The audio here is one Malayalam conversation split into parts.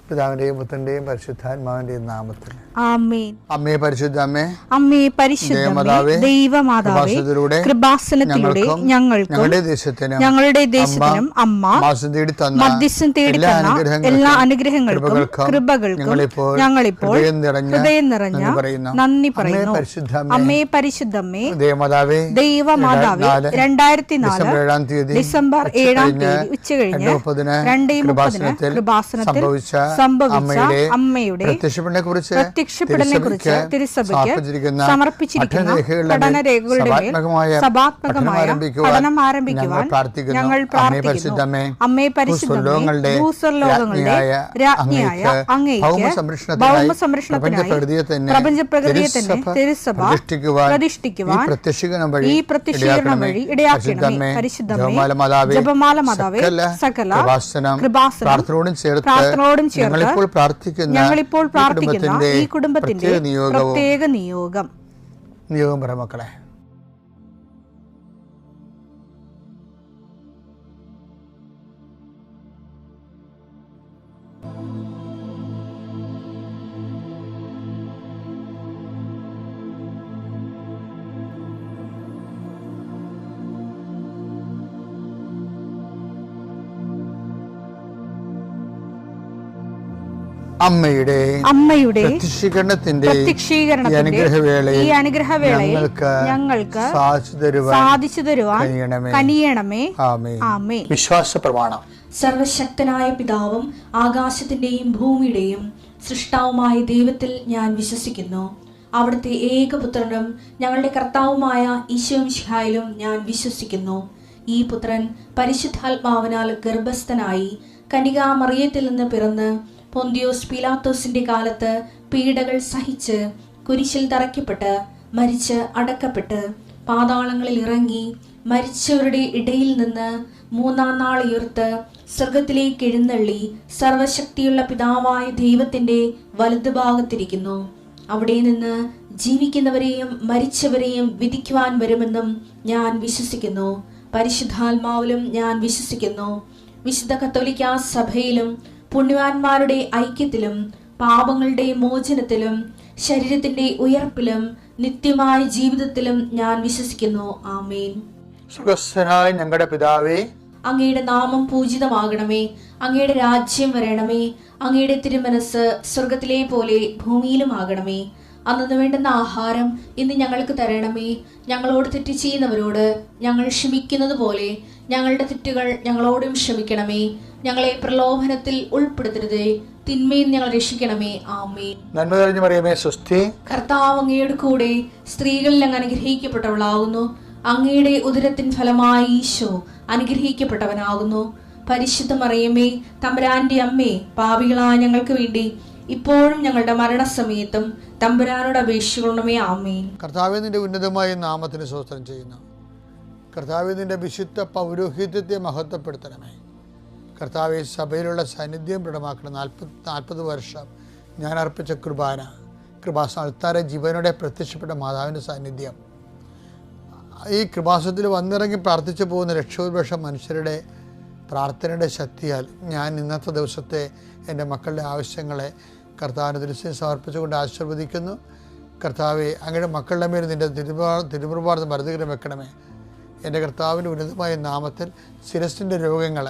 പിതാവിന്റെയും പുത്രന്റെയും പരിശുദ്ധാത്മാവിന്റെയും നാമത്തിൽ ആമേൻ. അമ്മേ പരിശുദ്ധ അമ്മേ, അമ്മേ പരിശുദ്ധമേ, ദൈവമാതാവേ, കൃപാസനത്തിലൂടെ ഞങ്ങൾക്കും ഞങ്ങളുടെ ദേശത്തിനും അമ്മ മധ്യസ്ഥം തേടി തന്ന എല്ലാ അനുഗ്രഹങ്ങൾക്കും കൃപകൾക്കും ഞങ്ങളിപ്പോൾ ഹൃദയം നിറഞ്ഞ നന്ദി പറയുന്നു. അമ്മേ പരിശുദ്ധമേ, ദൈവമാതാവേ, 2004 ഡിസംബർ 7 ഉച്ചകഴിഞ്ഞ് 2:30 കൃപാസനത്തിൽ സംഭവിച്ച അമ്മയുടെ പ്രത്യക്ഷപ്പെടലിനെക്കുറിച്ച് തിരുസഭയ്ക്ക് സമർപ്പിച്ചിരിക്കുന്ന പഠനരേഖകളുടെ മേൽ സഭാത്മകമായ പഠനം ആരംഭിക്കുവാൻ ഞങ്ങൾ പ്രാർത്ഥിക്കുന്നു. അമ്മേ പരിശുദ്ധമേ, ഭൂസ്വർലോകങ്ങളുടെ രാജ്ഞിയായ അങ്ങേയ്ക്ക് ഭൗമസംരക്ഷണത്തിനായി പ്രപഞ്ചപ്രകൃതിയെ തന്നെ തിരുസഭ പ്രതിഷ്ഠിക്കുവാൻ ഈ പ്രത്യക്ഷീകരണം വഴി ഇടയാക്കണമേ. പരിശുദ്ധമേ, ജപമാല മാതാവേ, സകല കൃപാസനം പ്രാർത്ഥനയോടും ചേർത്ത് ഞങ്ങളിപ്പോൾ പ്രാർത്ഥിക്കുന്ന ഈ കുടുംബത്തിന്റെ പ്രത്യേക നിയോഗം പറ മക്കളെ. അമ്മയുടെ പ്രത്യക്ഷീകരണത്തിന്റെ ഈ അനുഗ്രഹവേളയിൽ ഞങ്ങൾക്ക് സാധിച്ചു തരുവാൻ കനിയണമേ. ആമേൻ. വിശ്വാസ പ്രമാണം. സർവശക്തനായ പിതാവും ആകാശത്തിന്റെയും ഭൂമിയുടെയും സൃഷ്ടാവുമായ ദൈവത്തിൽ ഞാൻ വിശ്വസിക്കുന്നു. അവിടുത്തെ ഏകപുത്രനും ഞങ്ങളുടെ കർത്താവുമായ ഈശോമിശിഹായിലും ഞാൻ വിശ്വസിക്കുന്നു. ഈ പുത്രൻ പരിശുദ്ധാത്മാവിനാൽ ഗർഭസ്ഥനായി കന്യകാമറിയത്തിൽ നിന്ന് പിറന്ന് പൊന്തിയോസ് പീലാത്തോസിന്റെ കാലത്ത് പീഡകൾ സഹിച്ച് കുരിശിൽ തറയ്ക്കപ്പെട്ട് മരിച്ച് അടക്കപ്പെട്ട് പാതാളങ്ങളിൽ ഇറങ്ങി മരിച്ചവരുടെ ഇടയിൽ നിന്ന് 3-ാം നാൾ ഉയർത്ത് സ്വർഗത്തിലേക്ക് എഴുന്നള്ളി സർവശക്തിയുള്ള പിതാവായ ദൈവത്തിന്റെ വലതുഭാഗത്തിരിക്കുന്നു. അവിടെ നിന്ന് ജീവിക്കുന്നവരെയും മരിച്ചവരെയും വിധിക്കുവാൻ വരുമെന്നും ഞാൻ വിശ്വസിക്കുന്നു. പരിശുദ്ധാത്മാവിലും ഞാൻ വിശ്വസിക്കുന്നു. വിശുദ്ധ കത്തോലിക്കാ സഭയിലും പുണ്യവാന്മാരുടെ ഐക്യത്തിലും പാപങ്ങളുടെ മോചനത്തിലും ശരീരത്തിന്റെ ഉയർപ്പിലും നിത്യമായ ജീവിതത്തിലും ഞാൻ വിശ്വസിക്കുന്നു. ആമേൻ. സുഖസ്ഥനായ ഞങ്ങളുടെ പിതാവേ, അങ്ങയുടെ നാമം പൂജിതമാകണമേ. അങ്ങയുടെ രാജ്യം വരണമേ. അങ്ങയുടെ തിരുമനസ് സ്വർഗത്തിലെ പോലെ ഭൂമിയിലും ആകണമേ. അന്നു വേണ്ടുന്ന ആഹാരം ഇന്ന് ഞങ്ങൾക്ക് തരണമേ. ഞങ്ങളോട് തെറ്റ് ചെയ്യുന്നവരോട് ഞങ്ങൾ ക്ഷമിക്കുന്നത് പോലെ ഞങ്ങളുടെ തെറ്റുകൾ ഞങ്ങളോടും ക്ഷമിക്കണമേ. ഞങ്ങളെ പ്രലോഭനത്തിൽ ഉൾപ്പെടുത്തരുതേ, തിന്മയിൽ ഞങ്ങൾ രക്ഷിക്കണമേ. ആമേൻ. നന്മ നിറഞ്ഞ മറിയമേ, സ്വസ്തി. കർത്താവ് അങ്ങയുടെ കൂടെ സ്ത്രീകളിൽ അങ്ങ് അനുഗ്രഹിക്കപ്പെട്ടവളാകുന്നു. അങ്ങയുടെ ഉദരത്തിൻ ഫലമായി ഈശോ അനുഗ്രഹിക്കപ്പെട്ടവനാകുന്നു. പരിശുദ്ധ മറിയമേ, തമ്പുരാന്റെ അമ്മേ, പാപികളായ ഞങ്ങൾക്ക് വേണ്ടി ഇപ്പോഴും ഞങ്ങളുടെ മരണസമയത്തും തമ്പുരാനോട് അപേക്ഷിക്കണമേ. ആമേൻ. കർത്താവേ, നിന്റെ ഉന്നതമായ നാമത്തിന് സ്തോത്രം ചെയ്യുന്നു. കർത്താവേ, നിന്റെ വിശുദ്ധ പൗരോഹിത്യത്തെ മഹത്വപ്പെടുത്തണമേ. കർത്താവെ, സഭയിലുള്ള സാന്നിധ്യം ദൃഢമാക്കണം. 40 വർഷം ഞാൻ അർപ്പിച്ച കൃപാസന ജീവനോടെ പ്രത്യക്ഷപ്പെട്ട മാതാവിൻ്റെ സാന്നിധ്യം ഈ കൃപാസനത്തിൽ വന്നിറങ്ങി പ്രാർത്ഥിച്ചു പോകുന്ന ലക്ഷോപലക്ഷം മനുഷ്യരുടെ പ്രാർത്ഥനയുടെ ശക്തിയാൽ ഞാൻ ഇന്നത്തെ ദിവസത്തെ എൻ്റെ മക്കളുടെ ആവശ്യങ്ങളെ കർത്താവിൻ്റെ ദൃശ്യം സമർപ്പിച്ചുകൊണ്ട് ആശീർവദിക്കുന്നു. കർത്താവെ, അങ്ങയുടെ മക്കളുടെ മേൽ നിൻ്റെ തിരുമുറുപാട് മരുന്നുകരം വെക്കണമേ. എൻ്റെ കർത്താവിൻ്റെ ഉന്നതമായ നാമത്തിൽ ശിരസിൻ്റെ രോഗങ്ങൾ,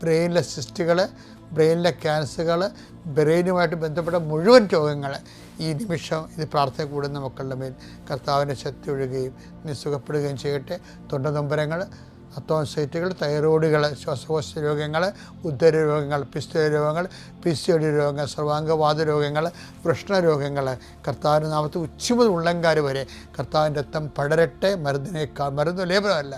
ബ്രെയിനിലെ സിസ്റ്റുകൾ, ബ്രെയിനിലെ ക്യാൻസറുകൾ, ബ്രെയിനുമായിട്ട് ബന്ധപ്പെട്ട മുഴുവൻ രോഗങ്ങൾ ഈ നിമിഷം ഇത് പ്രാർത്ഥന കൂടുന്ന മക്കളുടെ മേൽ കർത്താവിൻ്റെ ശക്തി ഒഴുകുകയും നീ സുഖപ്പെടുകയും ചെയ്യട്ടെ. തൊണ്ടനൊമ്പരങ്ങൾ, അത്തോൺസൈറ്റുകൾ, തൈറോയിഡുകൾ, ശ്വാസകോശ രോഗങ്ങൾ, ഉദര രോഗങ്ങൾ, പിസ്തുല രോഗങ്ങൾ, PCOD രോഗങ്ങൾ, സർവാംഗവാദ രോഗങ്ങൾ, വൃഷ്ണരോഗങ്ങൾ കർത്താവിൻ്റെ നാമത്തിൽ ഉച്ചമുതൽ ഉള്ളങ്കാർ വരെ കർത്താവിൻ്റെ രക്തം പടരട്ടെ. മരുന്ന് ലേപനമല്ല,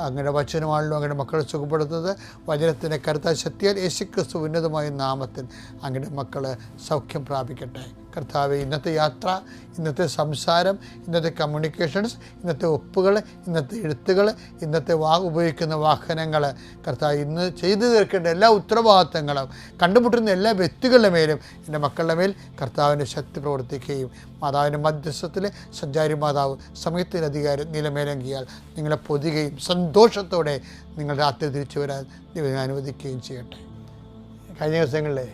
അങ്ങയുടെ വചനമാണല്ലോ അങ്ങയുടെ മക്കളെ സുഖപ്പെടുത്തുന്നത്. വചനത്തിൻ്റെ കരുത്ത ശക്തിയാൽ യേശുക്രിസ്തു ഉന്നതമായ നാമത്തിൽ അങ്ങയുടെ മക്കൾ സൗഖ്യം പ്രാപിക്കട്ടെ. കർത്താവെ, ഇന്നത്തെ യാത്ര, ഇന്നത്തെ സംസാരം, ഇന്നത്തെ കമ്മ്യൂണിക്കേഷൻസ്, ഇന്നത്തെ ഒപ്പുകൾ, ഇന്നത്തെ എഴുത്തുകൾ, ഇന്നത്തെ ഉപയോഗിക്കുന്ന വാഹനങ്ങൾ, കർത്താവ് ഇന്ന് ചെയ്തു തീർക്കേണ്ട എല്ലാ ഉത്തരവാദിത്തങ്ങളും കണ്ടുമുട്ടുന്ന എല്ലാ വ്യക്തികളുടെ മേലും എൻ്റെ മക്കളുടെ മേൽ കർത്താവിൻ്റെ ശക്തി പ്രവർത്തിക്കുകയും മാതാവിൻ്റെ മധ്യസ്ഥത്തിൽ സഞ്ചാരി മാതാവ് സമയത്തിൻ്റെ അധികാരം നിലമേലങ്കിയാൽ നിങ്ങളെ പൊതുകയും സന്തോഷത്തോടെ നിങ്ങൾ രാത്രി തിരിച്ചു വരാൻ ദൈവം അനുവദിക്കുകയും ചെയ്യട്ടെ. കഴിഞ്ഞ ദിവസങ്ങളിലെ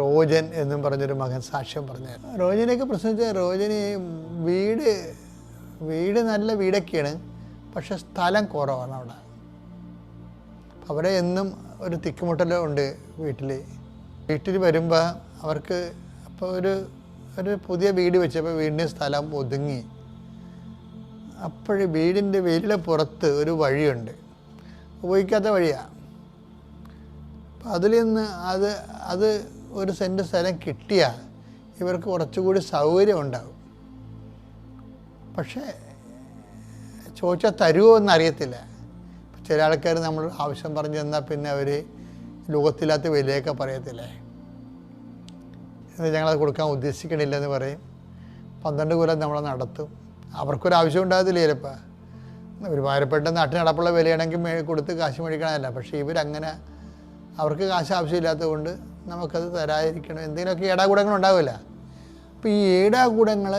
റോജൻ എന്നും പറഞ്ഞൊരു മകൻ സാക്ഷ്യം പറഞ്ഞു. റോജനെയൊക്കെ പ്രശ്നിച്ചാൽ റോജന് വീട് നല്ല വീടൊക്കെയാണ്, പക്ഷെ സ്ഥലം കുറവാണ് അവിടെ. അവിടെ എന്നും ഒരു തിക്കുമുട്ടലും ഉണ്ട് വീട്ടിൽ വരുമ്പോൾ അവർക്ക്. അപ്പോൾ ഒരു പുതിയ വീട് വെച്ചപ്പോൾ വീടിൻ്റെ സ്ഥലം ഒതുങ്ങി. അപ്പോൾ വീടിൻ്റെ വീടിൻ്റെ പുറത്ത് ഒരു വഴിയുണ്ട്, ഉപയോഗിക്കാത്ത വഴിയാണ്. അപ്പം അതിൽ നിന്ന് അത് ഒരു സെൻറ്റ് സ്ഥലം കിട്ടിയാൽ ഇവർക്ക് കുറച്ചുകൂടി സൗകര്യം ഉണ്ടാകും. പക്ഷേ ചോദിച്ചാൽ തരുമോ എന്നറിയത്തില്ല. ചില ആൾക്കാർ നമ്മൾ ആവശ്യം പറഞ്ഞു തന്നാൽ പിന്നെ അവർ ലോകത്തില്ലാത്ത വിലയൊക്കെ പറയത്തില്ലേ, ഞങ്ങളത് കൊടുക്കാൻ ഉദ്ദേശിക്കണില്ലെന്ന് പറയും. 12 കൊല്ലം നമ്മളെ നടത്തും. അവർക്കൊരാവശ്യം ഉണ്ടാകത്തില്ല ചിലപ്പോൾ. ഒരു ഭാരപ്പെട്ട നാട്ടിൽ നടപ്പുള്ള വിലയാണെങ്കിൽ കൊടുത്ത് കാശ് മേടിക്കണമല്ല. പക്ഷേ ഇവരങ്ങനെ അവർക്ക് കാശ് ആവശ്യമില്ലാത്തത് കൊണ്ട് നമുക്കത് തരാതിരിക്കണം. എന്തെങ്കിലുമൊക്കെ ഏടാകൂടങ്ങളുണ്ടാവില്ല. അപ്പോൾ ഈ ഏടാകൂടങ്ങൾ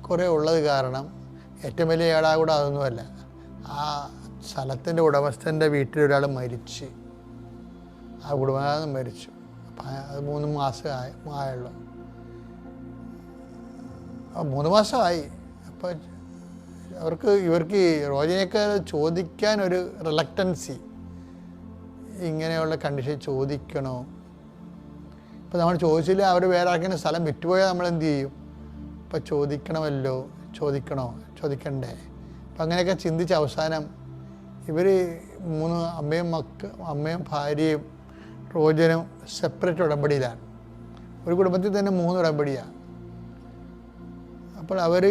കുറേ ഉള്ളത് കാരണം ഏറ്റവും വലിയ ഏടാകൂടം അതൊന്നുമല്ല. ആ സ്ഥലത്തിൻ്റെ ഉടമസ്ഥൻ്റെ വീട്ടിലൊരാൾ മരിച്ച്, ആ കുടുംബം മരിച്ചു. അപ്പം അത് 3 മാസം ആയുള്ളൂ. 3 മാസമായി. അപ്പോൾ ഇവർക്ക് റോജനെയൊക്കെ ചോദിക്കാൻ ഒരു റിലക്റ്റൻസി, ഇങ്ങനെയുള്ള കണ്ടീഷൻ ചോദിക്കണോ. ഇപ്പോൾ നമ്മൾ ചോദിച്ചില്ല, അവർ വേറെ ആർക്കെങ്കിലും സ്ഥലം വിറ്റുപോയാൽ നമ്മൾ എന്ത് ചെയ്യും? ഇപ്പോൾ ചോദിക്കണ്ടേ. അപ്പം അങ്ങനെയൊക്കെ ചിന്തിച്ച് അവസാനം ഇവർ 3 അമ്മയും ഭാര്യയും റോജനും സെപ്പറേറ്റ് ഉടമ്പടിയിലാണ്. ഒരു കുടുംബത്തിൽ തന്നെ 3 ഉടമ്പടിയാണ്. അപ്പോൾ അവർ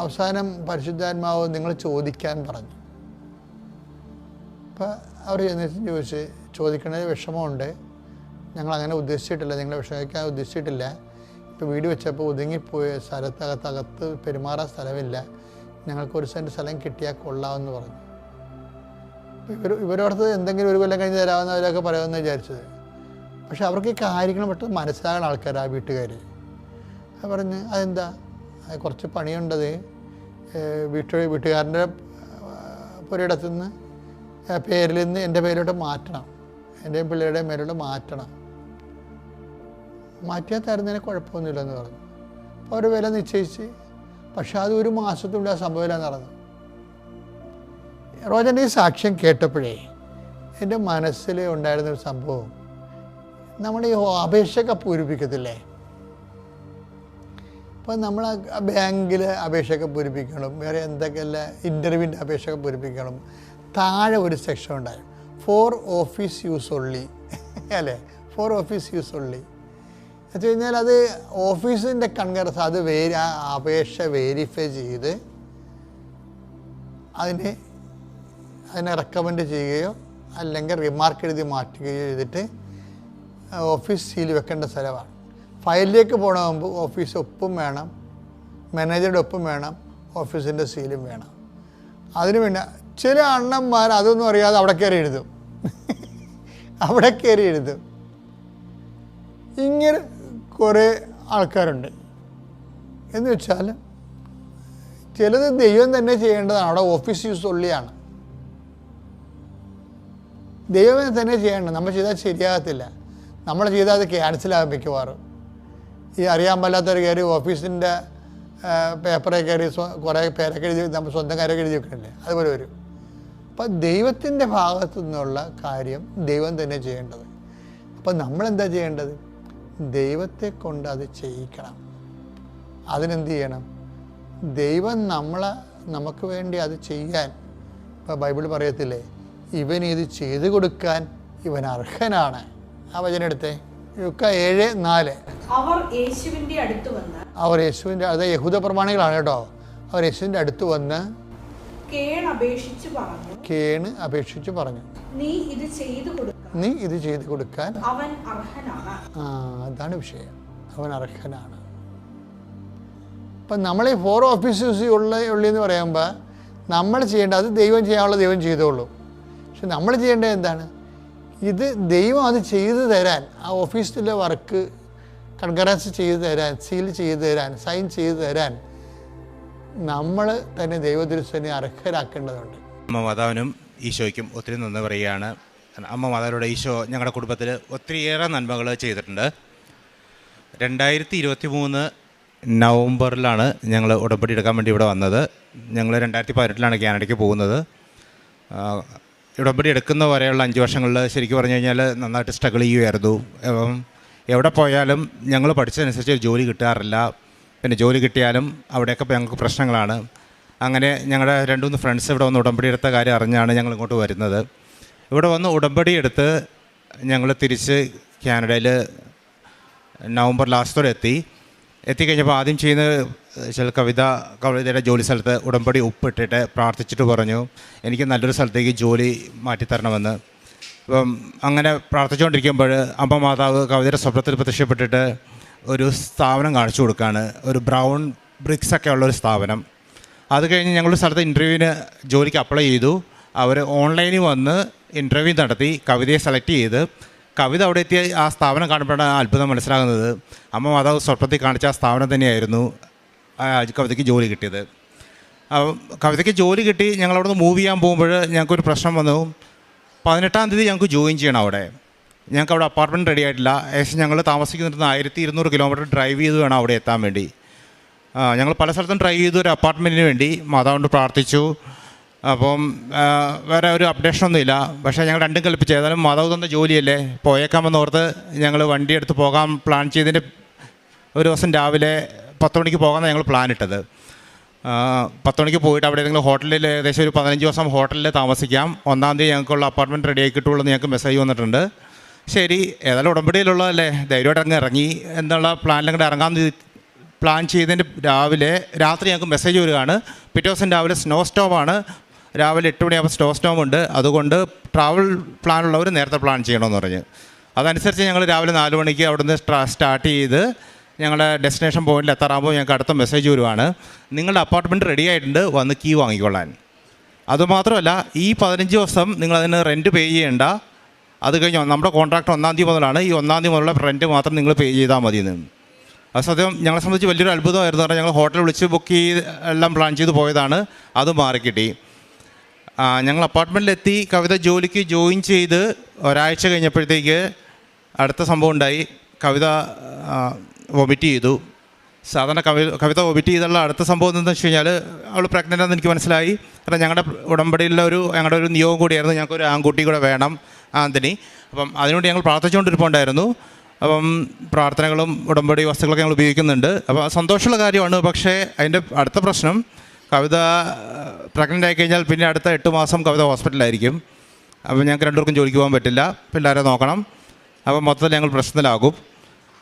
അവസാനം പരിശുദ്ധാത്മാവ് നിങ്ങൾ ചോദിക്കാൻ പറഞ്ഞു. അപ്പോൾ അവർ ചോദിച്ച് ചോദിക്കണത് വിഷമമുണ്ട്, ഞങ്ങളങ്ങനെ ഉദ്ദേശിച്ചിട്ടില്ല, നിങ്ങളെ വിഷമിക്കാൻ ഉദ്ദേശിച്ചിട്ടില്ല. ഇപ്പോൾ വീട് വെച്ചപ്പോൾ ഒതുങ്ങിപ്പോയ സ്ഥലത്തകത്ത് പെരുമാറാൻ സ്ഥലമില്ല, ഞങ്ങൾക്ക് 1 സെൻറ്റ് സ്ഥലം കിട്ടിയാൽ കൊള്ളാമെന്ന് പറഞ്ഞു. ഇവരോടത്ത് എന്തെങ്കിലും 1 കൊല്ലം കഴിഞ്ഞ് തരാമെന്നവരൊക്കെ പറയുമെന്ന് വിചാരിച്ചത്. പക്ഷെ അവർക്ക് ഈ കാര്യങ്ങൾ പെട്ടെന്ന് മനസ്സിലാകുന്ന ആൾക്കാർ, ആ വീട്ടുകാർ. അത് പറഞ്ഞ് അതെന്താ, കുറച്ച് പണിയുണ്ടത്, വീട്ടുകാരൻ്റെ പുരയിടത്തു നിന്ന് പേരിൽ നിന്ന് എൻ്റെ പേരിലോട്ട് മാറ്റണം, എൻ്റെയും പിള്ളേരുടെ പേരിലോട്ട് മാറ്റണം. മാറ്റിയാൽ തരുന്നതിന് കുഴപ്പമൊന്നുമില്ലെന്ന് പറഞ്ഞു. അപ്പോൾ അവർ വില നിശ്ചയിച്ച്. പക്ഷെ അത് 1 മാസത്തിനുള്ളിൽ ആ സംഭവമില്ല നടന്നു. റോജൻ്റെ ഈ സാക്ഷ്യം കേട്ടപ്പോഴേ എൻ്റെ മനസ്സിൽ ഉണ്ടായിരുന്നൊരു സംഭവം, നമ്മൾ ഈ അപേക്ഷയൊക്കെ പൂരിപ്പിക്കത്തില്ലേ. അപ്പോൾ നമ്മൾ ബാങ്കിൽ അപേക്ഷയൊക്കെ പൂരിപ്പിക്കണം, വേറെ എന്തൊക്കെയല്ല ഇൻ്റർവ്യൂവിൻ്റെ അപേക്ഷയൊക്കെ പൂരിപ്പിക്കണം. താഴെ ഒരു സെക്ഷൻ ഉണ്ടായിരുന്നു, ഫോർ ഓഫീസ് യൂസ് ഒള്ളി അല്ലേ, ഫോർ ഓഫീസ് യൂസ് ഒള്ളി എന്ന് വെച്ച് കഴിഞ്ഞാൽ അത് ഓഫീസിൻ്റെ കൺകറൻസ്, അത് ആ അപേക്ഷ വെരിഫൈ ചെയ്ത് അതിനെ റെക്കമെൻഡ് ചെയ്യുകയോ അല്ലെങ്കിൽ റിമാർക്ക് എഴുതി മാറ്റുകയോ ചെയ്തിട്ട് ഓഫീസ് സീൽ വെക്കേണ്ട സ്ഥലമാണ്. ഫയലിലേക്ക് പോകണ മുമ്പ് ഓഫീസ് ഒപ്പും വേണം, മാനേജറുടെ ഒപ്പും വേണം, ഓഫീസിൻ്റെ സീലും വേണം. അതിന് പിന്നെ ചില അണ്ണന്മാർ അതൊന്നും അറിയാതെ അവിടെ കയറി എഴുതും. ഇങ്ങനെ കുറേ ആൾക്കാരുണ്ട്. എന്ന് വെച്ചാൽ ചിലത് ദൈവം തന്നെ ചെയ്യേണ്ടതാണ്, അവിടെ ഓഫീസ് യൂസ് ഉള്ളിയാണ്, ദൈവം തന്നെ ചെയ്യേണ്ടത്. നമ്മൾ ചെയ്താൽ ശരിയാകത്തില്ല, നമ്മൾ ചെയ്താൽ അത് ക്യാൻസലാകും മിക്കവാറും. ഈ അറിയാൻ പാടില്ലാത്തവർ കയറി ഓഫീസിൻ്റെ പേപ്പറെ കയറി കുറേ പേരൊക്കെ എഴുതി, നമ്മൾ സ്വന്തം കാര്യമൊക്കെ എഴുതി വെക്കണില്ലേ, അതുപോലെ വരും. അപ്പം ദൈവത്തിൻ്റെ ഭാഗത്തു നിന്നുള്ള കാര്യം ദൈവം തന്നെ ചെയ്യേണ്ടത്. അപ്പം നമ്മളെന്താ ചെയ്യേണ്ടത്? ദൈവത്തെ കൊണ്ട് അത് ചെയ്യിക്കണം. അതിനെന്ത് ചെയ്യണം? ദൈവം നമുക്ക് വേണ്ടി അത് ചെയ്യാൻ, ഇപ്പോൾ ബൈബിൾ പറയത്തില്ലേ, ഇവൻ ഇത് ചെയ്തു കൊടുക്കാൻ ഇവൻ അർഹനാണ്. ആ വചനം എടുത്തേ, ലുക്കാ 7:4. അവർ യേശുവിൻ്റെ അത് യഹൂദ പ്രമാണികളാണ് കേട്ടോ. അവർ യേശുവിൻ്റെ അടുത്ത് വന്ന് കേണ് അപേക്ഷിച്ചു പറഞ്ഞു, നീ ഇത് ചെയ്തു കൊടുക്കാൻ അവൻ അർഹനാണ്. അതാണ് വിഷയം, അവൻ അർഹനാണ്. അപ്പം നമ്മളെ ഫോർ ഓഫീസേഴ്സ് ഉള്ളെന്ന് പറയുമ്പോൾ നമ്മൾ ചെയ്യേണ്ടത്, അത് ദൈവം ചെയ്യാനുള്ള ദൈവം ചെയ്തോളൂ. പക്ഷെ നമ്മൾ ചെയ്യേണ്ടത് എന്താണ്? ഇത് ദൈവം അത് ചെയ്തു തരാൻ, ആ ഓഫീസിലെ വർക്ക് കൺകറൻസ് ചെയ്തു തരാൻ, സീൽ ചെയ്തു തരാൻ, സൈൻ ചെയ്തു തരാൻ നമ്മൾ തന്നെ ദൈവതിരുസനെ അർഹരാക്കേണ്ടതുണ്ട്. മാതാവിനും ഈശോയ്ക്കും ഒത്തിരി നന്ദി പറയുകയാണ്. അമ്മ മാതാവിലൂടെ ഈശോ ഞങ്ങളുടെ കുടുംബത്തിൽ ഒത്തിരിയേറെ നന്മകൾ ചെയ്തിട്ടുണ്ട്. 2023 നവംബറിലാണ് ഞങ്ങൾ ഉടമ്പടി എടുക്കാൻ വേണ്ടി ഇവിടെ വന്നത്. ഞങ്ങൾ 2018 കാനഡയ്ക്ക് പോകുന്നത്. ഉടമ്പടി എടുക്കുന്ന വരെയുള്ള 5 വർഷങ്ങളിൽ ശരിക്കും പറഞ്ഞു കഴിഞ്ഞാൽ നന്നായിട്ട് സ്ട്രഗിൾ ചെയ്യുമായിരുന്നു. എവിടെ പോയാലും ഞങ്ങൾ പഠിച്ചതനുസരിച്ച് ജോലി കിട്ടാറില്ല. പിന്നെ ജോലി കിട്ടിയാലും അവിടെയൊക്കെ ഞങ്ങൾക്ക് പ്രശ്നങ്ങളാണ്. അങ്ങനെ ഞങ്ങളുടെ 2-3 ഫ്രണ്ട്സ് ഇവിടെ വന്ന് ഉടമ്പടി എടുത്ത കാര്യം അറിഞ്ഞാണ് ഞങ്ങൾ ഇങ്ങോട്ട് വരുന്നത്. ഇവിടെ വന്ന് ഉടമ്പടി എടുത്ത് ഞങ്ങൾ തിരിച്ച് കാനഡയിൽ നവംബർ ലാസ്റ്റോടെ എത്തിക്കഴിഞ്ഞപ്പോൾ ആദ്യം ചെയ്യുന്ന ചില കവിതയുടെ ജോലി സ്ഥലത്ത് ഉടമ്പടി ഒപ്പിട്ടിട്ട് പ്രാർത്ഥിച്ചിട്ട് പറഞ്ഞു എനിക്ക് നല്ലൊരു സ്ഥലത്തേക്ക് ജോലി മാറ്റിത്തരണമെന്ന്. അപ്പം അങ്ങനെ പ്രാർത്ഥിച്ചുകൊണ്ടിരിക്കുമ്പോൾ അമ്മ മാതാവ് കവിതയുടെ സ്വപ്നത്തിൽ പ്രത്യക്ഷപ്പെട്ടിട്ട് ഒരു സ്ഥാപനം കാണിച്ചു കൊടുക്കുകയാണ്. ഒരു ബ്രൗൺ ബ്രിക്സൊക്കെ ഉള്ളൊരു സ്ഥാപനം. അത് കഴിഞ്ഞ് ഞങ്ങളൊരു സ്ഥലത്ത് ഇൻ്റർവ്യൂവിന് ജോലിക്ക് അപ്ലൈ ചെയ്തു. അവർ ഓൺലൈനിൽ വന്ന് ഇൻ്റർവ്യൂ നടത്തി കവിതയെ സെലക്ട് ചെയ്ത് കവിത അവിടെ എത്തിയ ആ സ്ഥാപനം കാണുമ്പോഴാണ് അത്ഭുതം മനസ്സിലാകുന്നത്. അമ്മ മാതാവ് സ്വപ്നത്തിൽ കാണിച്ച ആ സ്ഥാപനം തന്നെയായിരുന്നു കവിതയ്ക്ക് ജോലി കിട്ടിയത്. കവിതയ്ക്ക് ജോലി കിട്ടി. ഞങ്ങളവിടെ നിന്ന് മൂവ് ചെയ്യാൻ പോകുമ്പോൾ ഞങ്ങൾക്കൊരു പ്രശ്നം വന്നു. 18-ാം തീയതി ഞങ്ങൾക്ക് ജോയിൻ ചെയ്യണം. ഞങ്ങൾക്ക് അവിടെ അപ്പാർട്ട്മെൻറ്റ് റെഡി ആയിട്ടില്ല. ഏകദേശം ഞങ്ങൾ താമസിക്കുന്നിടത്ത് 1200 കിലോമീറ്റർ ഡ്രൈവ് ചെയ്ത് വേണം അവിടെ എത്താൻ വേണ്ടി. ഞങ്ങൾ പല സ്ഥലത്തും ട്രൈ ചെയ്തു ഒരു അപ്പാർട്ട്മെൻറ്റിന് വേണ്ടി. മാതാവിനോട് പ്രാർത്ഥിച്ചു. അപ്പം വേറെ ഒരു അപ്ഡേഷനൊന്നുമില്ല. പക്ഷേ ഞങ്ങൾ രണ്ടും കൽപ്പിച്ച് ഏതായാലും മാതാവ് തന്ന ജോലിയല്ലേ പോയേക്കാമെന്ന് ഓർത്ത് ഞങ്ങൾ വണ്ടി എടുത്ത് പോകാൻ പ്ലാൻ ചെയ്തതിൻ്റെ ഒരു ദിവസം രാവിലെ 10 മണിക്ക് പോകാമെന്ന് ഞങ്ങൾ പ്ലാൻ ഇട്ടത്. 10 മണിക്ക് പോയിട്ട് അവിടെ ഏതെങ്കിലും ഹോട്ടലിൽ ഏകദേശം ഒരു 15 ദിവസം ഹോട്ടലിൽ താമസിക്കാം. 1-ാം തീയതി ഞങ്ങൾക്കുള്ള അപ്പാർട്ട്മെൻറ്റ് റെഡി ആയി കിട്ടുള്ളൂ എന്ന് ഞങ്ങൾക്ക് മെസ്സേജ് വന്നിട്ടുണ്ട്. ശരി, ഏതായാലും ഉടമ്പടിയിലുള്ളതല്ലേ, ധൈര്യമായിട്ട് അങ്ങ് ഇറങ്ങി എന്നുള്ള പ്ലാനിലങ്ങോട്ട് ഇറങ്ങാമെന്ന് പ്ലാൻ ചെയ്തതിൻ്റെ രാത്രി ഞങ്ങൾക്ക് മെസ്സേജ് വരികയാണ്. പിറ്റേ ദിവസം രാവിലെ സ്നോ സ്റ്റോമാണ്. രാവിലെ 8 മണിയാകുമ്പോൾ സ്റ്റോം ഉണ്ട്. അതുകൊണ്ട് ട്രാവൽ പ്ലാനുള്ളവർ നേരത്തെ പ്ലാൻ ചെയ്യണമെന്ന് പറഞ്ഞ് അതനുസരിച്ച് ഞങ്ങൾ രാവിലെ 4 മണിക്ക് അവിടുന്ന് സ്റ്റാർട്ട് ചെയ്ത് ഞങ്ങളുടെ ഡെസ്റ്റിനേഷൻ പോയിന്റിൽ എത്താറാകുമ്പോൾ ഞങ്ങൾക്ക് അടുത്ത മെസ്സേജ് വരുവാണ്, നിങ്ങളുടെ അപ്പാർട്ട്മെൻറ്റ് റെഡി ആയിട്ടുണ്ട്, വന്ന് കീ വാങ്ങിക്കൊള്ളാൻ. അതുമാത്രമല്ല ഈ 15 ദിവസം നിങ്ങളതിന് റെൻറ്റ് പേ ചെയ്യേണ്ട. അത് കഴിഞ്ഞ് നമ്മുടെ കോൺട്രാക്ട് 1-ാം തീയതി മുതലാണ്. ഈ 1-ാം തീയതി മുതലുള്ള റെൻറ്റ് മാത്രം നിങ്ങൾ പേ ചെയ്താൽ മതി എന്ന്. അത് സത്യം ഞങ്ങളെ സംബന്ധിച്ച് വലിയൊരു അത്ഭുതമായിരുന്നു. കാരണം ഞങ്ങൾ ഹോട്ടൽ വിളിച്ച് ബുക്ക് ചെയ്ത് എല്ലാം പ്ലാൻ ചെയ്ത് പോയതാണ്. അത് മാറിക്കിട്ടി. ഞങ്ങൾ അപ്പാർട്ട്മെൻറ്റിലെത്തി. കവിത ജോലിക്ക് ജോയിൻ ചെയ്ത് ഒരാഴ്ച കഴിഞ്ഞപ്പോഴത്തേക്ക് അടുത്ത സംഭവം ഉണ്ടായി. കവിത വൊമിറ്റ് ചെയ്തു. സാധാരണ കവിത വൊമിറ്റ് ചെയ്തുള്ള അടുത്ത സംഭവം എന്താണെന്ന് വെച്ച് കഴിഞ്ഞാൽ അവൾ പ്രഗ്നൻ്റ് ആണെന്ന് എനിക്ക് മനസ്സിലായി. കാരണം ഞങ്ങളുടെ ഉടമ്പടിയിലുള്ള ഞങ്ങളുടെ ഒരു നിയോഗം കൂടിയായിരുന്നു, ഞങ്ങൾക്കൊരു ആൺകുട്ടി കൂടെ വേണം, ആന്റണി. അപ്പം അതിനുവേണ്ടി ഞങ്ങൾ പ്രാർത്ഥിച്ചുകൊണ്ടിരിപ്പുണ്ടായിരുന്നു. അപ്പം പ്രാർത്ഥനകളും ഉടമ്പടി വസ്തുക്കളൊക്കെ ഞങ്ങൾ ഉപയോഗിക്കുന്നുണ്ട്. അപ്പോൾ സന്തോഷമുള്ള കാര്യമാണ്. പക്ഷേ അതിൻ്റെ അടുത്ത പ്രശ്നം, കവിത പ്രഗ്നൻ്റ് ആയി കഴിഞ്ഞാൽ പിന്നെ അടുത്ത 8 മാസം കവിത ഹോസ്പിറ്റലായിരിക്കും. അപ്പോൾ ഞങ്ങൾക്ക് രണ്ടുപേർക്കും ജോലിക്ക് പോകാൻ പറ്റില്ല, പിള്ളേരെ നോക്കണം. അപ്പോൾ മൊത്തത്തിൽ ഞങ്ങൾ പ്രശ്നത്തിലാകും.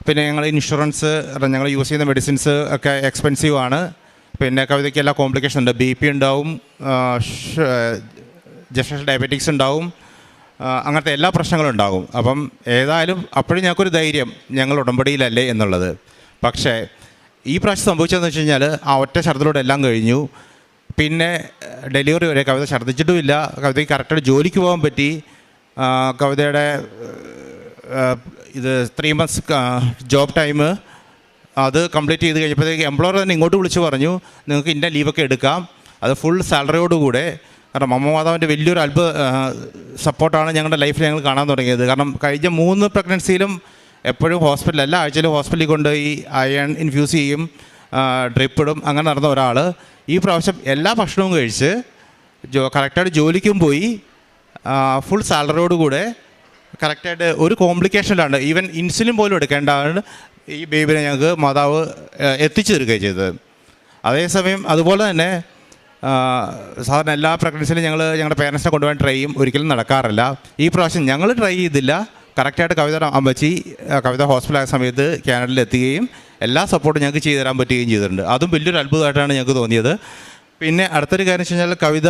പിന്നെ ഞങ്ങൾ ഇൻഷുറൻസ്, ഞങ്ങൾ യൂസ് ചെയ്യുന്ന മെഡിസിൻസ് ഒക്കെ എക്സ്പെൻസീവ് ആണ്. പിന്നെ കവിതയ്ക്ക് എല്ലാ കോംപ്ലിക്കേഷൻ ഉണ്ട്. BP ഉണ്ടാവും, ജസ്റ്റേഷൻ ഡയബറ്റിക്സ് ഉണ്ടാവും, അങ്ങനത്തെ എല്ലാ പ്രശ്നങ്ങളും ഉണ്ടാകും. അപ്പം ഏതായാലും അപ്പോഴും ഞങ്ങൾക്കൊരു ധൈര്യം, ഞങ്ങൾ ഉടമ്പടിയിലല്ലേ എന്നുള്ളത്. പക്ഷേ ഈ പ്രാവശ്യം സംഭവിച്ചതെന്ന് വെച്ച് കഴിഞ്ഞാൽ ആ ഒറ്റ ഛർദ്ദിലൂടെ എല്ലാം കഴിഞ്ഞു. പിന്നെ ഡെലിവറി വരെ കവിത ഛർദ്ദിച്ചിട്ടുമില്ല. കവിതയ്ക്ക് കറക്റ്റായിട്ട് ജോലിക്ക് പോകാൻ പറ്റി. കവിതയുടെ 3 months ജോബ് ടൈം അത് കംപ്ലീറ്റ് ചെയ്ത് കഴിഞ്ഞപ്പോഴത്തേക്ക് എംപ്ലോയർ തന്നെ ഇങ്ങോട്ട് വിളിച്ച് പറഞ്ഞു, നിങ്ങൾക്ക് ഇന്ന ലീവൊക്കെ എടുക്കാം, അത് ഫുൾ സാലറിയോടുകൂടെ. കാരണം അമ്മ മാതാവിൻ്റെ വലിയൊരു സപ്പോർട്ടാണ് ഞങ്ങളുടെ ലൈഫിൽ ഞങ്ങൾ കാണാൻ തുടങ്ങിയത്. കാരണം കഴിഞ്ഞ 3 പ്രഗ്നൻസിയിലും എപ്പോഴും ഹോസ്പിറ്റലിൽ, എല്ലാ ആഴ്ചയിലും ഹോസ്പിറ്റലിൽ കൊണ്ട് ഈ അയൺ ഇൻഫ്യൂസ് ചെയ്യും, ഡ്രിപ്പിടും, അങ്ങനെ നടന്ന ഒരാൾ ഈ പ്രാവശ്യം എല്ലാ ഭക്ഷണവും കഴിച്ച് കറക്റ്റായിട്ട് ജോലിക്കും പോയി, ഫുൾ സാലറിയോടുകൂടെ കറക്റ്റായിട്ട് ഒരു കോംപ്ലിക്കേഷനിലാണ്. ഈവൻ ഇൻസുലിൻ പോലും എടുക്കേണ്ടതാണ് ഈ ബേബിനെ ഞങ്ങൾക്ക് മാതാവ് എത്തിച്ചു തരികയും ചെയ്തത്. അതേസമയം അതുപോലെ തന്നെ സാധാരണ എല്ലാ പ്രഗ്നൻസിയിലും ഞങ്ങളുടെ പേരൻസിനെ കൊണ്ടുപോകാൻ ട്രൈ ചെയ്യും, ഒരിക്കലും നടക്കാറില്ല. ഈ പ്രാവശ്യം ഞങ്ങൾ ട്രൈ ചെയ്തില്ല. കറക്റ്റായിട്ട് കവിത അമ്മച്ചി കവിത ഹോസ്പിറ്റലായ സമയത്ത് കാനഡയിൽ എത്തുകയും എല്ലാ സപ്പോർട്ടും ഞങ്ങൾക്ക് ചെയ്തു തരാൻ പറ്റുകയും ചെയ്തിട്ടുണ്ട്. അതും വലിയൊരു അത്ഭുതമായിട്ടാണ് ഞങ്ങൾക്ക് തോന്നിയത്. പിന്നെ അടുത്തൊരു കാര്യം വെച്ച് കഴിഞ്ഞാൽ കവിത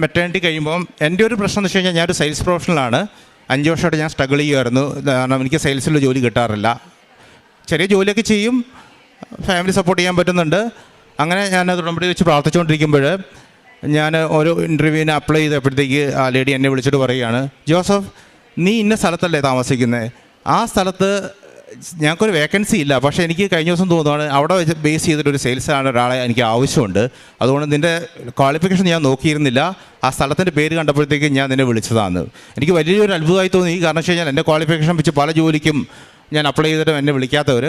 മെറ്റേണിറ്റി കഴിയുമ്പം എൻ്റെ ഒരു പ്രശ്നം എന്ന് വെച്ച് കഴിഞ്ഞാൽ ഞാനൊരു സെയിൽസ് പ്രൊഫഷണലാണ്. 5 വർഷമായിട്ട് ഞാൻ സ്ട്രഗിൾ ചെയ്യുമായിരുന്നു. കാരണം എനിക്ക് സെയിൽസിൽ ജോലി കിട്ടാറില്ല. ചെറിയ ജോലിയൊക്കെ ചെയ്യും, ഫാമിലി സപ്പോർട്ട് ചെയ്യാൻ പറ്റുന്നുണ്ട്. അങ്ങനെ ഞാനത് ഉടമ്പടി വെച്ച് പ്രാർത്ഥിച്ചുകൊണ്ടിരിക്കുമ്പോൾ ഞാൻ ഓരോ ഇൻ്റർവ്യൂവിന് അപ്ലൈ ചെയ്തപ്പോഴത്തേക്ക് ആ ലേഡി എന്നെ വിളിച്ചിട്ട് പറയുകയാണ്, ജോസഫ്, നീ ഇന്ന സ്ഥലത്തല്ലേ താമസിക്കുന്നത്, ആ സ്ഥലത്ത് ഞങ്ങൾക്കൊരു വേക്കൻസി ഇല്ല, പക്ഷേ എനിക്ക് കഴിഞ്ഞ ദിവസം തോന്നുകയാണ് അവിടെ വെച്ച് ബേസ് ചെയ്തിട്ടൊരു സെയിൽസാണ് ഒരാളെ എനിക്ക് ആവശ്യമുണ്ട്. അതുകൊണ്ട് നിൻ്റെ ക്വാളിഫിക്കേഷൻ ഞാൻ നോക്കിയിരുന്നില്ല, ആ സ്ഥലത്തിൻ്റെ പേര് കണ്ടപ്പോഴത്തേക്കും ഞാൻ നിന്നെ വിളിച്ചതാണ്. എനിക്ക് വലിയൊരു അത്ഭുതമായി തോന്നി. കാരണം വെച്ച് കഴിഞ്ഞാൽ എൻ്റെ ക്വാളിഫിക്കേഷൻ വെച്ച് പല ജോലിക്കും ഞാൻ അപ്ലൈ ചെയ്തിട്ടും എന്നെ വിളിക്കാത്തവർ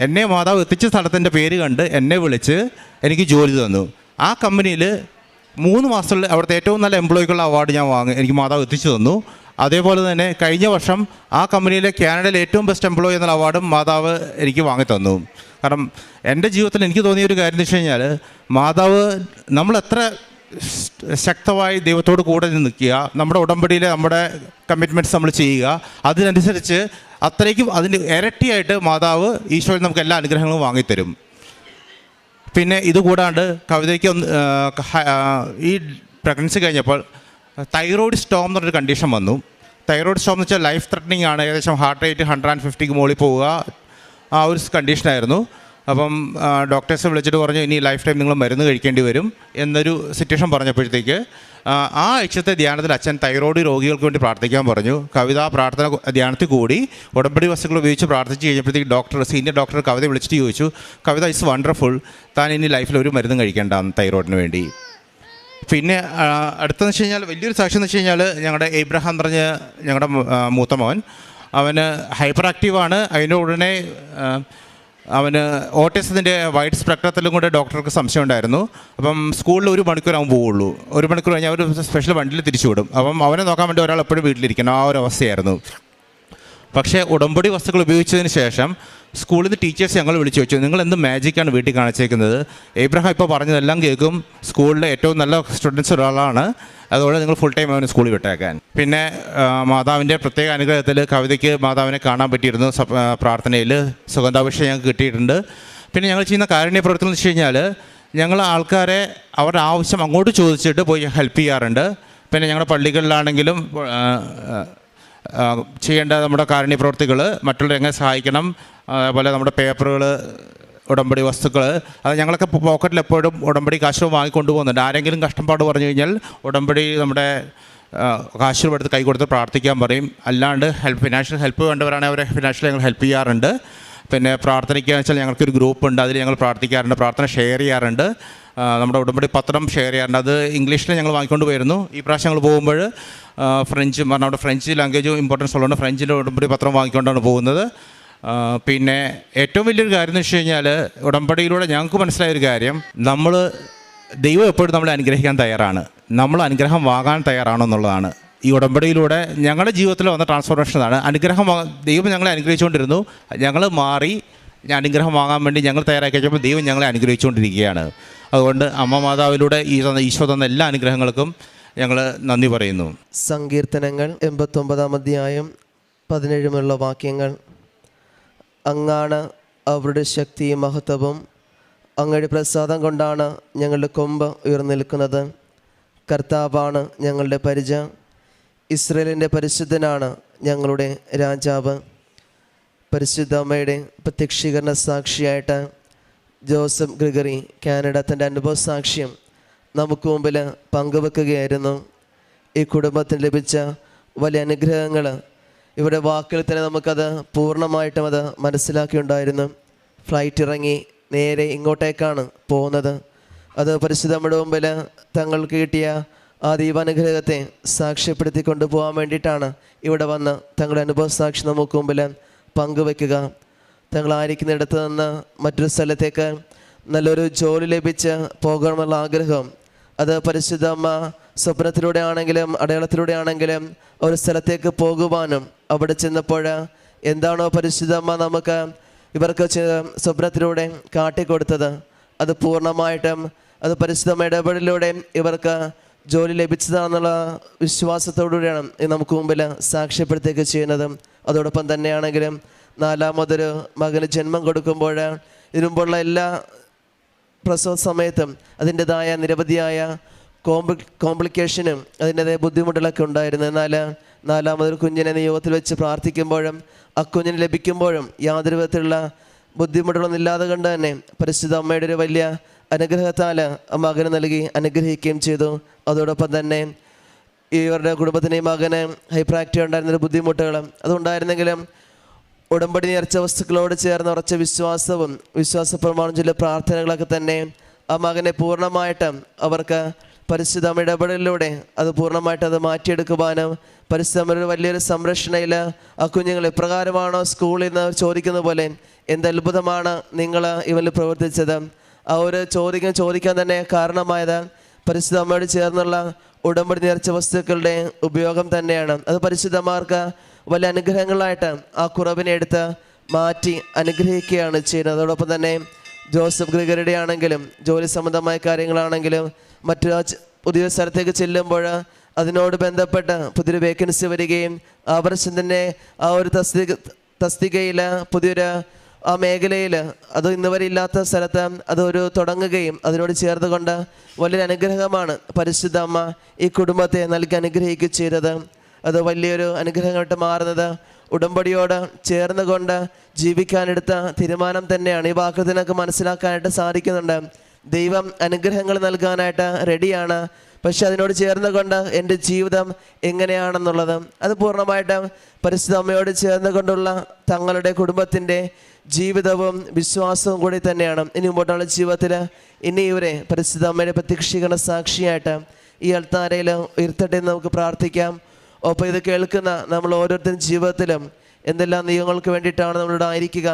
എന്നെ മാതാവ് എത്തിച്ച സ്ഥലത്തിൻ്റെ പേര് കണ്ട് എന്നെ വിളിച്ച് എനിക്ക് ജോലി തന്നു. ആ കമ്പനിയിൽ 3 മാസത്തിൽ അവിടുത്തെ ഏറ്റവും നല്ല എംപ്ലോയിക്കുള്ള അവാർഡ് ഞാൻ എനിക്ക് മാതാവ് എത്തിച്ചു തന്നു. അതേപോലെ തന്നെ കഴിഞ്ഞ വർഷം ആ കമ്പനിയിലെ കാനഡയിലെ ഏറ്റവും ബെസ്റ്റ് എംപ്ലോയി എന്നുള്ള അവാർഡും മാതാവ് എനിക്ക് വാങ്ങിത്തന്നു. കാരണം എൻ്റെ ജീവിതത്തിൽ എനിക്ക് തോന്നിയൊരു കാര്യം എന്ന് വെച്ച് കഴിഞ്ഞാൽ, മാതാവ് നമ്മളെത്ര ശക്തമായി ദൈവത്തോട് കൂടെ നിൽക്കുക, നമ്മുടെ ഉടമ്പടിയിൽ നമ്മുടെ കമ്മിറ്റ്മെൻറ്റ്സ് നമ്മൾ ചെയ്യുക, അതിനനുസരിച്ച് അത്രയ്ക്കും അതിന് ഇരട്ടിയായിട്ട് മാതാവ് ഈശോയിൽ നമുക്ക് എല്ലാ അനുഗ്രഹങ്ങളും വാങ്ങിത്തരും. പിന്നെ ഇതുകൂടാണ്ട് കവിതയ്ക്ക് ഈ പ്രഗ്നൻസി കഴിഞ്ഞപ്പോൾ തൈറോയ്ഡ് സ്റ്റോം എന്നൊരു കണ്ടീഷൻ വന്നു. തൈറോയ്ഡ് സ്റ്റോം എന്ന് വെച്ചാൽ ലൈഫ് ത്രെറ്റനിങ് ആണ്. ഏകദേശം ഹാർട്ട് റേറ്റ് 150ക്ക് മുകളിൽ പോവുക, ആ ഒരു കണ്ടീഷനായിരുന്നു. അപ്പം ഡോക്ടേഴ്സ് വിളിച്ചിട്ട് പറഞ്ഞു ഇനി ലൈഫ് ടൈം നിങ്ങൾ മരുന്ന് കഴിക്കേണ്ടി വരും എന്നൊരു സിറ്റുവേഷൻ പറഞ്ഞപ്പോഴത്തേക്ക് ആ ആഴ്ചത്തെ ധ്യാനത്തിൽ അച്ഛൻ തൈറോയ്ഡ് രോഗികൾക്ക് വേണ്ടി പ്രാർത്ഥിക്കാൻ പറഞ്ഞു. കവിത പ്രാർത്ഥന ധ്യാനത്തിൽ കൂടി ഉടമ്പടി വസ്തുക്കൾ ഉപയോഗിച്ച് പ്രാർത്ഥിച്ച് കഴിഞ്ഞപ്പോഴത്തേക്ക് സീനിയർ ഡോക്ടർ കവിത വിളിച്ചിട്ട് ചോദിച്ചു, കവിത ഇറ്റ്സ് വണ്ടർഫുൾ, താൻ ഇനി ലൈഫിൽ ഒരു മരുന്നും കഴിക്കേണ്ടാന്ന് തൈറോയ്ഡിന് വേണ്ടി. പിന്നെ അടുത്തെന്ന് വെച്ച് കഴിഞ്ഞാൽ വലിയൊരു സാക്ഷ്യം എന്ന് വെച്ച് കഴിഞ്ഞാൽ, ഞങ്ങളുടെ എബ്രഹാം എന്ന് പറഞ്ഞ ഞങ്ങളുടെ മൂത്ത മോൻ, അവന് ഹൈപ്പർ ആക്റ്റീവാണ്. അതിൻ്റെ ഉടനെ അവന് ഓട്ടിസത്തിൻ്റെ വൈഡ് സ്പെക്ട്രത്തിലും കൂടെ ഡോക്ടർക്ക് സംശയം ഉണ്ടായിരുന്നു. അപ്പം സ്കൂളിൽ 1 മണിക്കൂർ അവൻ പോവുള്ളൂ. 1 മണിക്കൂർ കഴിഞ്ഞാൽ അവർ സ്പെഷ്യൽ വണ്ടിയിൽ തിരിച്ചു വിടും. അപ്പം അവനെ നോക്കാൻ വേണ്ടി ഒരാൾ എപ്പോഴും വീട്ടിലിരിക്കണം, ആ ഒരു അവസ്ഥയായിരുന്നു. പക്ഷേ ഉടമ്പടി വസ്തുക്കൾ ഉപയോഗിച്ചതിന് ശേഷം സ്കൂളിൽ നിന്ന് ടീച്ചേഴ്സ് ഞങ്ങൾ വിളിച്ചു വെച്ചു, നിങ്ങൾ എന്ത് മാജിക്കാണ് വീട്ടിൽ കാണിച്ചേക്കുന്നത്? എബ്രഹാം ഇപ്പോൾ പറഞ്ഞതെല്ലാം കേൾക്കും, സ്കൂളിലെ ഏറ്റവും നല്ല സ്റ്റുഡൻസ് ഒരാളാണ്, അതുകൊണ്ട് നിങ്ങൾ ഫുൾ ടൈം അവന് സ്കൂളിൽ വിട്ടേക്കാൻ. പിന്നെ മാതാവിൻ്റെ പ്രത്യേക അനുഗ്രഹത്തിൽ കവിതയ്ക്ക് മാതാവിനെ കാണാൻ പറ്റിയിരുന്നു. പ്രാർത്ഥനയിൽ സുഗന്ധാഭിഷേകം ഞങ്ങൾക്ക് കിട്ടിയിട്ടുണ്ട്. പിന്നെ ഞങ്ങൾ ചെയ്യുന്ന കാരുണ്യ പ്രവർത്തനം എന്ന് വെച്ച് കഴിഞ്ഞാൽ, ഞങ്ങൾ ആൾക്കാരെ അവരുടെ ആവശ്യം അങ്ങോട്ട് ചോദിച്ചിട്ട് പോയി ഹെൽപ്പ് ചെയ്യാറുണ്ട്. പിന്നെ ഞങ്ങളുടെ പള്ളികളിലാണെങ്കിലും ചെയ്യേണ്ട നമ്മുടെ കാരുണ്യ പ്രവൃത്തികൾ, മറ്റുള്ളവരെ എങ്ങനെ സഹായിക്കണം, അതുപോലെ നമ്മുടെ പേപ്പറുകൾ, ഉടമ്പടി വസ്തുക്കൾ, അത് ഞങ്ങളൊക്കെ പോക്കറ്റിൽ എപ്പോഴും ഉടമ്പടി കാശ് വാങ്ങിക്കൊണ്ടു പോകുന്നുണ്ട്. ആരെങ്കിലും കഷ്ടപ്പാട് പറഞ്ഞു കഴിഞ്ഞാൽ ഉടമ്പടി നമ്മുടെ കാശ് എടുത്ത് കൈ കൊടുത്ത് പ്രാർത്ഥിക്കാൻ പറയും. അല്ലാണ്ട് ഫിനാൻഷ്യൽ ഹെൽപ്പ് വേണ്ടവരാണെങ്കിൽ അവരെ ഫിനാൻഷ്യലി ഞങ്ങൾ ഹെൽപ്പ് ചെയ്യാറുണ്ട്. പിന്നെ പ്രാർത്ഥനയ്ക്കുക വെച്ചാൽ ഞങ്ങൾക്കൊരു ഗ്രൂപ്പുണ്ട്, അതിൽ ഞങ്ങൾ പ്രാർത്ഥിക്കാറുണ്ട്, പ്രാർത്ഥന ഷെയർ ചെയ്യാറുണ്ട്. നമ്മുടെ ഉടമ്പടി പത്രം ഷെയർ ചെയ്യാറുണ്ട്, അത് ഇംഗ്ലീഷിൽ ഞങ്ങൾ വാങ്ങിക്കൊണ്ട് പോയിരുന്നു. ഈ പ്രാവശ്യം ഞങ്ങൾ പോകുമ്പോൾ ഫ്രഞ്ച് നമ്മുടെ ഫ്രഞ്ച് ലാംഗ്വേജ് ഇമ്പോർട്ടൻസ് ഉള്ളതുകൊണ്ട് ഫ്രഞ്ചിൽ ഉടമ്പടി പത്രം വാങ്ങിക്കൊണ്ടാണ് പോകുന്നത്. പിന്നെ ഏറ്റവും വലിയൊരു കാര്യം എന്ന് വെച്ച് കഴിഞ്ഞാൽ, ഉടമ്പടിയിലൂടെ ഞങ്ങൾക്ക് മനസ്സിലായൊരു കാര്യം, ദൈവം എപ്പോഴും നമ്മളെ അനുഗ്രഹിക്കാൻ തയ്യാറാണ്, നമ്മൾ അനുഗ്രഹം വാങ്ങാൻ തയ്യാറാണോ എന്നുള്ളതാണ്. ഈ ഉടമ്പടിയിലൂടെ ഞങ്ങളുടെ ജീവിതത്തിൽ വന്ന ട്രാൻസ്ഫോർമേഷനാണ്. ദൈവം ഞങ്ങളെ അനുഗ്രഹിച്ചുകൊണ്ടിരുന്നു, ഞങ്ങൾ മാറി അനുഗ്രഹം വാങ്ങാൻ വേണ്ടി ഞങ്ങൾ തയ്യാറാക്കി കഴിഞ്ഞപ്പോൾ ദൈവം ഞങ്ങളെ അനുഗ്രഹിച്ചുകൊണ്ടിരിക്കുകയാണ്. അതുകൊണ്ട് അമ്മ മാതാവിലൂടെ ഈശോ തന്ന എല്ലാ അനുഗ്രഹങ്ങൾക്കും ഞങ്ങൾ നന്ദി പറയുന്നു. സങ്കീർത്തനങ്ങൾ 89 അധ്യായം 17 വാക്യങ്ങൾ. അങ്ങാണ് അവരുടെ ശക്തിയും മഹത്വവും, അങ്ങയുടെ പ്രസാദം കൊണ്ടാണ് ഞങ്ങളുടെ കൊമ്പ് ഉയർന്നു നിൽക്കുന്നത്. കർത്താവാണ് ഞങ്ങളുടെ പരിച, ഇസ്രയേലിൻ്റെ പരിശുദ്ധനാണ് ഞങ്ങളുടെ രാജാവ്. പരിശുദ്ധ അമ്മയുടെ പ്രത്യക്ഷീകരണ സാക്ഷിയായിട്ട് ജോസഫ് ഗ്രിഗറി കാനഡ തൻ്റെ അനുഭവ സാക്ഷ്യം നമുക്ക് മുമ്പിൽ പങ്കുവെക്കുകയായിരുന്നു. ഈ കുടുംബത്തിന് ലഭിച്ച വലിയ അനുഗ്രഹങ്ങൾ ഇവിടെ വാക്കിൽ തന്നെ നമുക്കത് പൂർണ്ണമായിട്ടും അത് മനസ്സിലാക്കിയിട്ടുണ്ടായിരുന്നു. ഫ്ലൈറ്റ് ഇറങ്ങി നേരെ ഇങ്ങോട്ടേക്കാണ് പോകുന്നത്. അത് പരിശുദ്ധ അമ്മയുടെ മുമ്പിൽ തങ്ങൾക്ക് കിട്ടിയ ആ ദൈവാനുഗ്രഹത്തെ സാക്ഷ്യപ്പെടുത്തി കൊണ്ടുപോകാൻ വേണ്ടിയിട്ടാണ് ഇവിടെ വന്ന് തങ്ങളുടെ അനുഭവ സാക്ഷി നമുക്ക് മുമ്പിൽ പങ്കുവെക്കുക. തങ്ങളായിരിക്കുന്നിടത്ത് നിന്ന് മറ്റൊരു സ്ഥലത്തേക്ക് നല്ലൊരു ജോലി ലഭിച്ച് പോകണമെന്നുള്ള ആഗ്രഹം, അത് പരിശുദ്ധ അമ്മ സ്വപ്നത്തിലൂടെ ആണെങ്കിലും അടയാളത്തിലൂടെ ആണെങ്കിലും ഒരു സ്ഥലത്തേക്ക് പോകുവാനും അവിടെ ചെന്നപ്പോൾ എന്താണോ പരിശുദ്ധ അമ്മ നമുക്ക് ഇവർക്ക് സ്വപ്നത്തിലൂടെ കാട്ടിക്കൊടുത്തത്, അത് പൂർണ്ണമായിട്ടും അത് പരിശുദ്ധ അമ്മ ഇടപെടലിലൂടെ ഇവർക്ക് ജോലി ലഭിച്ചതാണെന്നുള്ള വിശ്വാസത്തോടുകൂടിയാണ് നമുക്ക് മുമ്പിൽ സാക്ഷ്യപ്പെടുത്തുകയൊക്കെ ചെയ്യുന്നത്. അതോടൊപ്പം തന്നെയാണെങ്കിലും 4ാമതൊരു മകന് ജന്മം കൊടുക്കുമ്പോൾ ഇതിനുമുമ്പുള്ള എല്ലാ പ്രസവ സമയത്തും അതിൻ്റെതായ നിരവധിയായ കോംപ്ലിക്കേഷനും അതിൻ്റെതായ ബുദ്ധിമുട്ടുകളൊക്കെ ഉണ്ടായിരുന്നു. എന്നാൽ 4ാമതൊരു കുഞ്ഞിനെ നിയോഗത്തിൽ വെച്ച് പ്രാർത്ഥിക്കുമ്പോഴും ആ കുഞ്ഞിന് ലഭിക്കുമ്പോഴും യാതൊരു വിധത്തിലുള്ള ബുദ്ധിമുട്ടുകളൊന്നും ഇല്ലാതെ കൊണ്ട് തന്നെ പരിശുദ്ധ അമ്മയുടെ ഒരു വലിയ അനുഗ്രഹത്താൽ ആ മകന് നൽകി അനുഗ്രഹിക്കുകയും ചെയ്തു. അതോടൊപ്പം തന്നെ ഇവരുടെ കുടുംബത്തിന് ഈ മകന് ഹൈപ്പർ ആക്റ്റീവ് ഉണ്ടായിരുന്നൊരു ബുദ്ധിമുട്ടുകൾ അതുണ്ടായിരുന്നെങ്കിലും ഉടമ്പടി നേർച്ച വസ്തുക്കളോട് ചേർന്ന് ഉറച്ച വിശ്വാസവും വിശ്വാസ പ്രമാണം ചൊല്ലിയ പ്രാർത്ഥനകളൊക്കെ തന്നെ ആ മകനെ പൂർണ്ണമായിട്ടും അവർക്ക് പരിശുദ്ധ ഇടപെടലിലൂടെ അത് പൂർണ്ണമായിട്ട് അത് മാറ്റിയെടുക്കുവാനും പരിശുദ്ധ വലിയൊരു സംരക്ഷണയിൽ ആ കുഞ്ഞുങ്ങൾ എപ്രകാരമാണോ സ്കൂളിൽ നിന്ന് ചോദിക്കുന്ന പോലെ എന്ത് അത്ഭുതമാണ് നിങ്ങൾ ഇവനിൽ പ്രവർത്തിച്ചത്, ആ ഒരു ചോദിക്കാൻ തന്നെ കാരണമായത് പരിശുദ്ധ അമ്മയോട് ചേർന്നുള്ള ഉടമ്പടി നേർച്ച വസ്തുക്കളുടെ ഉപയോഗം തന്നെയാണ്. അത് പരിശുദ്ധമാർക്ക് വലിയ അനുഗ്രഹങ്ങളായിട്ട് ആ കുറവിനെ എടുത്ത് മാറ്റി അനുഗ്രഹിക്കുകയാണ് ചെയ്യുന്നത്. അതോടൊപ്പം തന്നെ ജോസഫ് ഗ്രിഗറിയുടെ ആണെങ്കിലും ജോലി സംബന്ധമായ കാര്യങ്ങളാണെങ്കിലും മറ്റു പുതിയ സ്ഥലത്തേക്ക് ചെല്ലുമ്പോൾ അതിനോട് ബന്ധപ്പെട്ട് പുതിയൊരു വേക്കൻസി വരികയും ആ വർഷം തന്നെ ആ ഒരു തസ്തികയിൽ പുതിയൊരു ആ മേഖലയിൽ അത് ഇന്ന് വരെ ഇല്ലാത്ത സ്ഥലത്ത് അതൊരു തുടങ്ങുകയും അതിനോട് ചേർന്നുകൊണ്ട് വലിയൊരു അനുഗ്രഹമാണ് പരിശുദ്ധ അമ്മ ഈ കുടുംബത്തെ നൽകി അനുഗ്രഹിക്കുകയും ചെയ്തത്. അത് വലിയൊരു അനുഗ്രഹമായിട്ട് മാറുന്നത് ഉടമ്പടിയോട് ചേർന്നുകൊണ്ട് ജീവിക്കാനെടുത്ത തീരുമാനം തന്നെയാണ്. ഈ വാക്യത്തിനൊക്കെ മനസ്സിലാക്കാനായിട്ട് സാധിക്കുന്നുണ്ട്. ദൈവം അനുഗ്രഹങ്ങൾ നൽകാനായിട്ട് റെഡിയാണ്, പക്ഷെ അതിനോട് ചേർന്നുകൊണ്ട് എൻ്റെ ജീവിതം എങ്ങനെയാണെന്നുള്ളത് അത് പൂർണ്ണമായിട്ടും പരിശുദ്ധ അമ്മയോട് ചേർന്നുകൊണ്ടുള്ള തങ്ങളുടെ കുടുംബത്തിൻ്റെ ജീവിതവും വിശ്വാസവും കൂടി തന്നെയാണ്. ഇനി മുമ്പോട്ടുള്ള ജീവിതത്തിൽ ഇനി ഇവരെ പരിശുദ്ധ അമ്മയുടെ പ്രത്യക്ഷീകരണ സാക്ഷിയായിട്ട് ഈ അൾത്താരയിൽ ഉയർത്തട്ടെ എന്ന് നമുക്ക് പ്രാർത്ഥിക്കാം. ഒപ്പം ഇത് കേൾക്കുന്ന നമ്മൾ ഓരോരുത്തരും ജീവിതത്തിലും എന്തെല്ലാം നിയമങ്ങൾക്ക് വേണ്ടിയിട്ടാണ് നമ്മളിവിടെ ആയിരിക്കുക,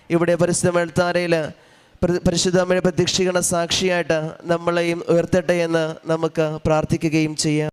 ഇവിടെ പരിശുദ്ധ അൾത്താരയിൽ പരിശുദ്ധ അമ്മയുടെ പ്രത്യക്ഷീകരണ സാക്ഷിയായിട്ട് നമ്മളെയും ഉയർത്തട്ടെ എന്ന് നമുക്ക് പ്രാർത്ഥിക്കുകയും ചെയ്യാം.